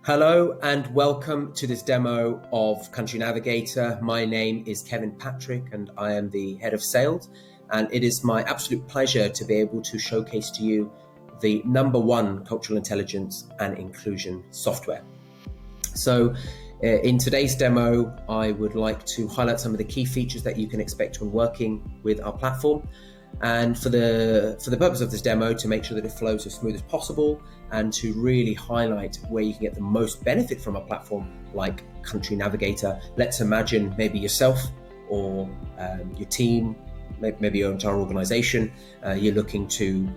Hello and welcome to this demo of Country Navigator. My name is Kevin Patrick and I am the head of sales, and it is my absolute pleasure to be able to showcase to you the #1 cultural intelligence and inclusion software. So in today's demo, I would like to highlight some of the key features that you can expect when working with our platform. And for the purpose of this demo, to make sure that it flows as smooth as possible and to really highlight where you can get the most benefit from a platform like Country Navigator. Let's imagine maybe yourself or your team, maybe your entire organization, you're looking to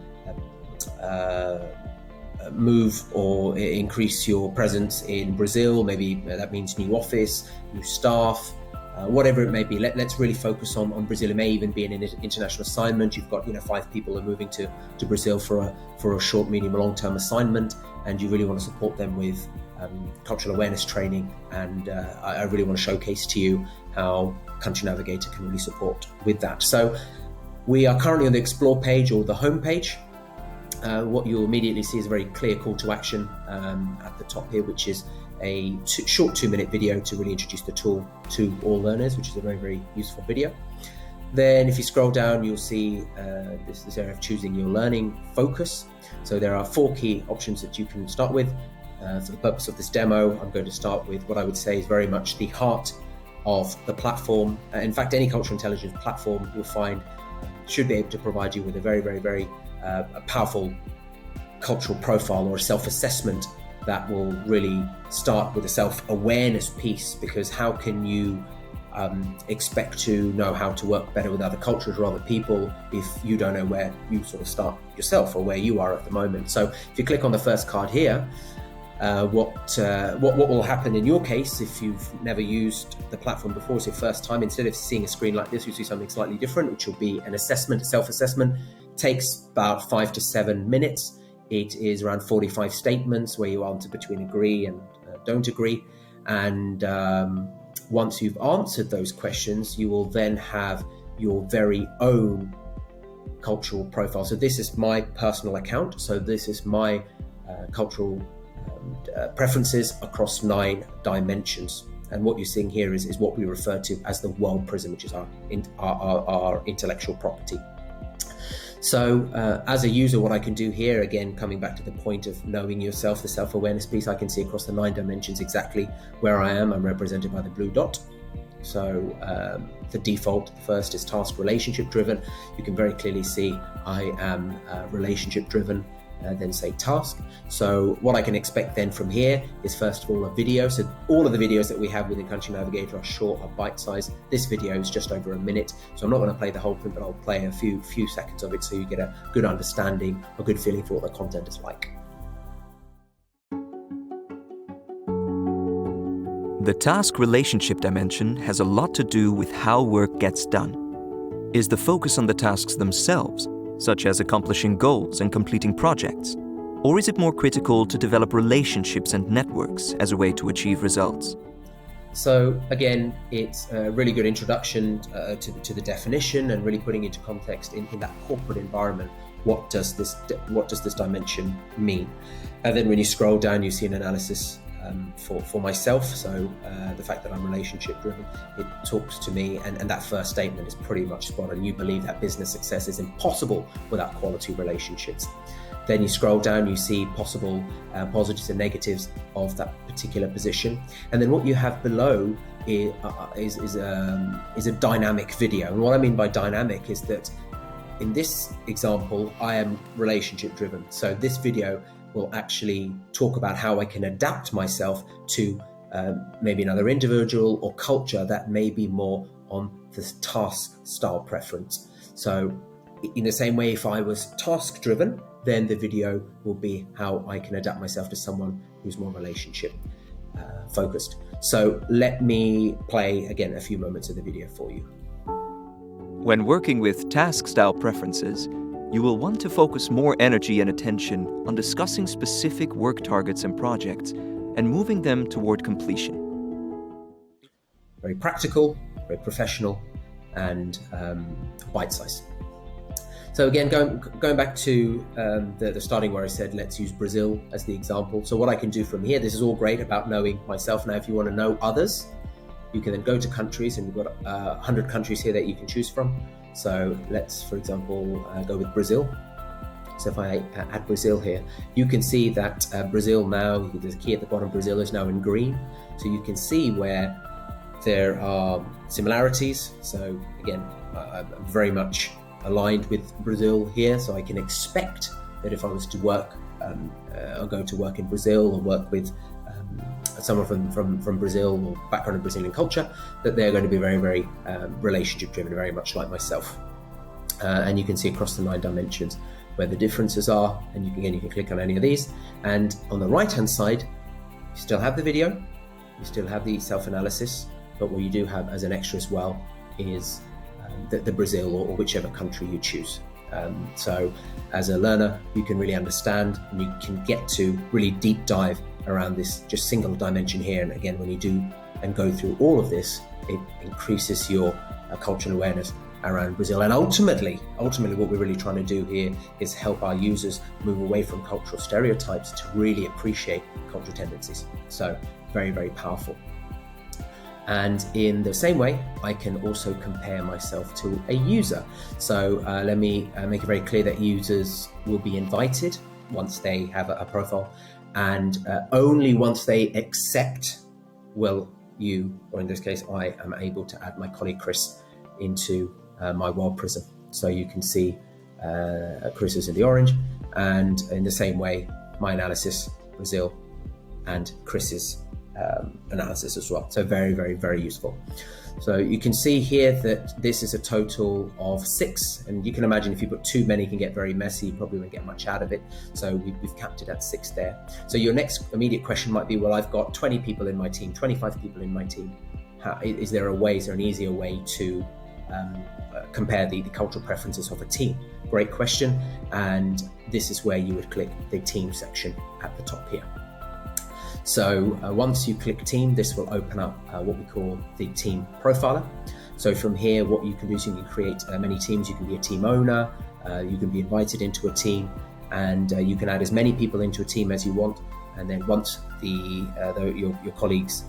move or increase your presence in Brazil. Maybe that means new office, new staff, whatever it may be. Let's really focus on Brazil. It may even be an international assignment. You've got 5 people are moving to Brazil for a short, medium, long-term assignment, and you really want to support them with cultural awareness training. And I really want to showcase to you how Country Navigator can really support with that. So we are currently on the Explore page or the home page. What you'll immediately see is a very clear call to action at the top here, which is a short 2-minute video to really introduce the tool to all learners, which is a very, very useful video. Then if you scroll down, you'll see this area of choosing your learning focus. So there are 4 key options that you can start with. For the purpose of this demo, I'm going to start with what I would say is very much the heart of the platform. In fact, any cultural intelligence platform you'll find should be able to provide you with a very, very, very powerful cultural profile or a self-assessment that will really start with a self-awareness piece, because how can you expect to know how to work better with other cultures or other people if you don't know where you sort of start yourself or where you are at the moment? So if you click on the first card here, what will happen in your case if you've never used the platform before, it's your first time, instead of seeing a screen like this, you see something slightly different, which will be an assessment, a self-assessment. It takes about 5 to 7 minutes. It is around 45 statements where you answer between agree and don't agree. And once you've answered those questions, you will then have your very own cultural profile. So this is my personal account. So this is my cultural preferences across 9 dimensions. And what you're seeing here is what we refer to as the WorldPrism, which is our intellectual property. So as a user, what I can do here, again, coming back to the point of knowing yourself, the self-awareness piece, I can see across the 9 dimensions exactly where I am. I'm represented by the blue dot. So the default first is task relationship driven. You can very clearly see I am relationship driven. Then say task. So what I can expect then from here is, first of all, a video. So all of the videos that we have within Country Navigator are short, are bite-sized. This video is just over a minute, so I'm not going to play the whole thing, but I'll play a few seconds of it so you get a good understanding, a good feeling for what the content is like. The task relationship dimension has a lot to do with how work gets done. Is the focus on the tasks themselves, such as accomplishing goals and completing projects? Or is it more critical to develop relationships and networks as a way to achieve results? So again, it's a really good introduction to the definition and really putting into context in that corporate environment. What does this dimension mean? And then when you scroll down, you see an analysis for myself. So the fact that I'm relationship driven, it talks to me, and that first statement is pretty much spot on. You believe that business success is impossible without quality relationships. Then you scroll down, you see possible positives and negatives of that particular position. And then what you have below is a dynamic video. And what I mean by dynamic is that in this example, I am relationship driven. So this video will actually talk about how I can adapt myself to maybe another individual or culture that may be more on this task style preference. So in the same way, if I was task driven, then the video will be how I can adapt myself to someone who's more relationship focused. So let me play again a few moments of the video for you. When working with task style preferences, you will want to focus more energy and attention on discussing specific work targets and projects and moving them toward completion. Very practical, very professional, and bite-sized. So again, going back to the starting where I said, let's use Brazil as the example. So what I can do from here, this is all great about knowing myself. Now, if you want to know others, you can then go to countries, and we've got 100 countries here that you can choose from. So let's, for example, go with Brazil. So if I add Brazil here, you can see that Brazil now, the key at the bottom, Brazil is now in green. So you can see where there are similarities. So again, I'm very much aligned with Brazil here. So I can expect that if I was to work, or go to work in Brazil or work with someone from Brazil or background in Brazilian culture, that they're going to be very, very relationship driven, very much like myself. And you can see across the 9 dimensions where the differences are, and you can click on any of these. And on the right hand side, you still have the video, you still have the self-analysis, but what you do have as an extra as well is the Brazil or whichever country you choose. So as a learner, you can really understand, and you can get to really deep dive around this just single dimension here. And again, when you do and go through all of this, it increases your cultural awareness around Brazil. And ultimately what we're really trying to do here is help our users move away from cultural stereotypes to really appreciate cultural tendencies. So very, very powerful. And in the same way, I can also compare myself to a user. So let me make it very clear that users will be invited once they have a profile, and only once they accept will you, or in this case, I am able to add my colleague Chris into my WorldPrism. So you can see Chris is in the orange, and in the same way, my analysis, Brazil, and Chris's analysis as well. So very, very, very useful. So you can see here that this is a total of 6, and you can imagine if you put too many, it can get very messy. You probably won't get much out of it. So we've capped it at 6 there. So your next immediate question might be, well, I've got 20 people in my team, 25 people in my team. Is there an easier way to compare the cultural preferences of a team? Great question. And this is where you would click the team section at the top here. So once you click team, this will open up what we call the team profiler. So from here, what you can do is you can create many teams. You can be a team owner, you can be invited into a team, and you can add as many people into a team as you want. And then once your colleagues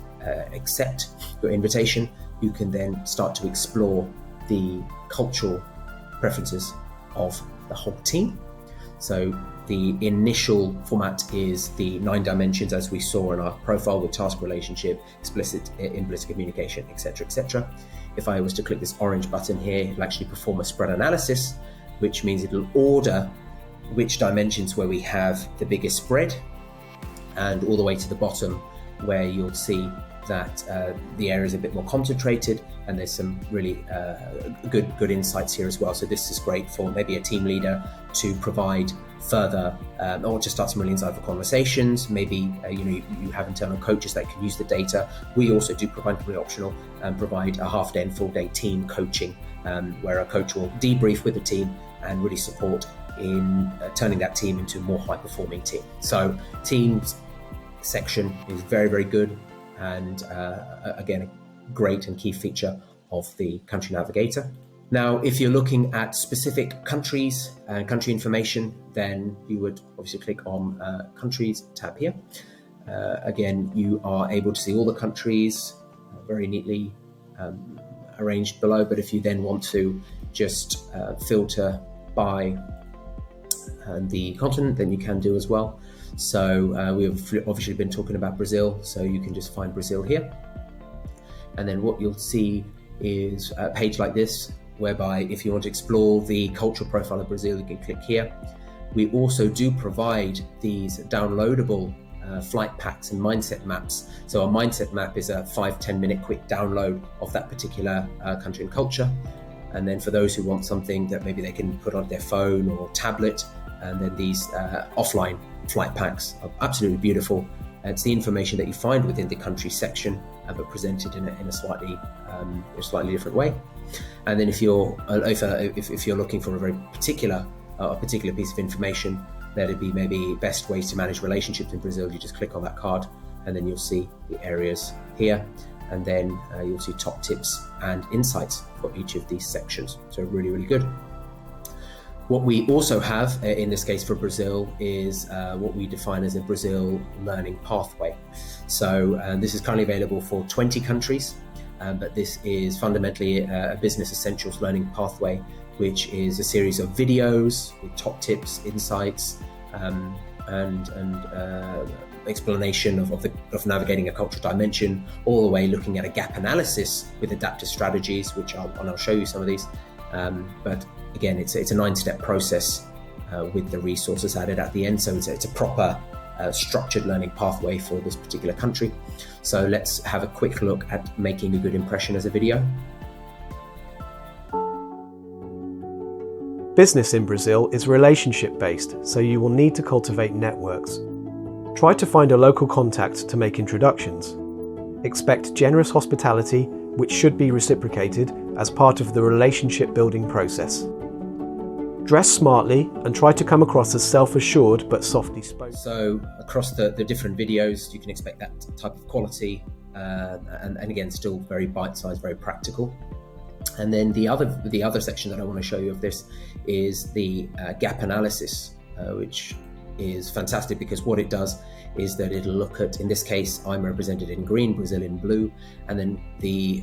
accept your invitation, you can then start to explore the cultural preferences of the whole team. So the initial format is the 9 dimensions as we saw in our profile, with task, relationship, explicit, implicit communication, etc., etc. If I was to click this orange button here, it'll actually perform a spread analysis, which means it'll order which dimensions where we have the biggest spread, and all the way to the bottom where you'll see that the area is a bit more concentrated, and there's some really good insights here as well. So this is great for maybe a team leader to provide further, or to start some really insightful conversations. Maybe you have internal coaches that can use the data. We also do provide, completely optional, and provide a half-day and full-day team coaching, where a coach will debrief with the team and really support in turning that team into a more high-performing team. So teams section is very, very good. And again, a great and key feature of the Country Navigator. Now, if you're looking at specific countries and country information, then you would obviously click on Countries tab here. Again, you are able to see all the countries very neatly arranged below. But if you then want to just filter by the continent, then you can do as well. So we've obviously been talking about Brazil, so you can just find Brazil here. And then what you'll see is a page like this, whereby if you want to explore the cultural profile of Brazil, you can click here. We also do provide these downloadable flight packs and mindset maps. So a mindset map is a 5-10 minute quick download of that particular country and culture. And then for those who want something that maybe they can put on their phone or tablet, and then these offline flight packs are absolutely beautiful. It's the information that you find within the country section, but presented in a slightly different way. And then if you're looking for a very particular piece of information, that'd be maybe best ways to manage relationships in Brazil. You just click on that card, and then you'll see the areas here, and then you'll see top tips and insights for each of these sections. So really, really good. What we also have in this case for Brazil is what we define as a Brazil learning pathway. So this is currently available for 20 countries, but this is fundamentally a business essentials learning pathway, which is a series of videos with top tips, insights, and explanation of navigating a cultural dimension, all the way looking at a gap analysis with adaptive strategies, which I'll show you some of these. But again, it's a 9-step process with the resources added at the end. So it's a proper structured learning pathway for this particular country. So let's have a quick look at making a good impression as a video. Business in Brazil is relationship-based, so you will need to cultivate networks. Try to find a local contact to make introductions. Expect generous hospitality, which should be reciprocated as part of the relationship-building process. Dress smartly and try to come across as self-assured but softly spoken. So across the different videos, you can expect that type of quality, and again, still very bite-sized, very practical. And then the other section that I want to show you of this is the gap analysis, which is fantastic because what it does is that it'll look at, in this case, I'm represented in green, Brazil in blue, and then the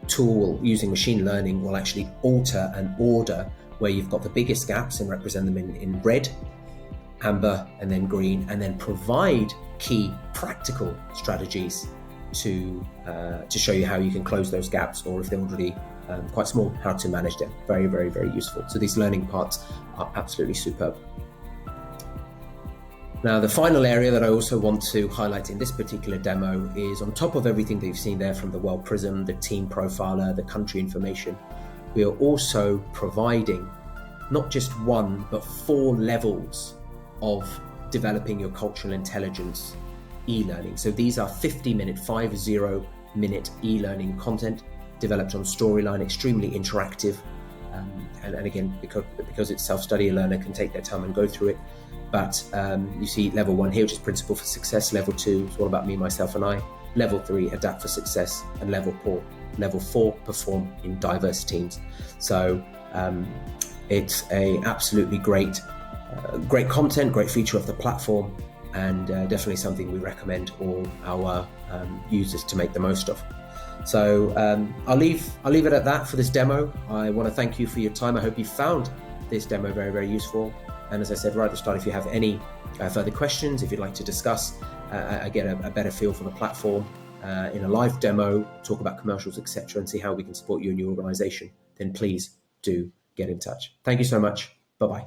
tool using machine learning will actually alter an order where you've got the biggest gaps and represent them in red, amber, and then green, and then provide key practical strategies to show you how you can close those gaps, or if they're already quite small, how to manage them. Very, very, very useful. So these learning parts are absolutely superb. Now, the final area that I also want to highlight in this particular demo is, on top of everything that you've seen there from the WorldPrism, the team profiler, the country information, we are also providing not just 1, but 4 levels of developing your cultural intelligence e-learning. So these are 50-minute e-learning content developed on Storyline, extremely interactive. And again, because it's self-study, a learner can take their time and go through it. But you see level 1 here, which is Principle for Success. Level 2 is all about me, myself, and I. Level 3, Adapt for Success. And level 4, Perform in Diverse Teams. So it's a absolutely great content, great feature of the platform, and definitely something we recommend all our users to make the most of. So I'll leave it at that for this demo. I want to thank you for your time. I hope you found this demo very, very useful. And as I said right at the start, if you have any further questions, if you'd like to discuss, get a better feel for the platform in a live demo, talk about commercials, etc., and see how we can support you and your organization, then please do get in touch. Thank you so much. Bye-bye.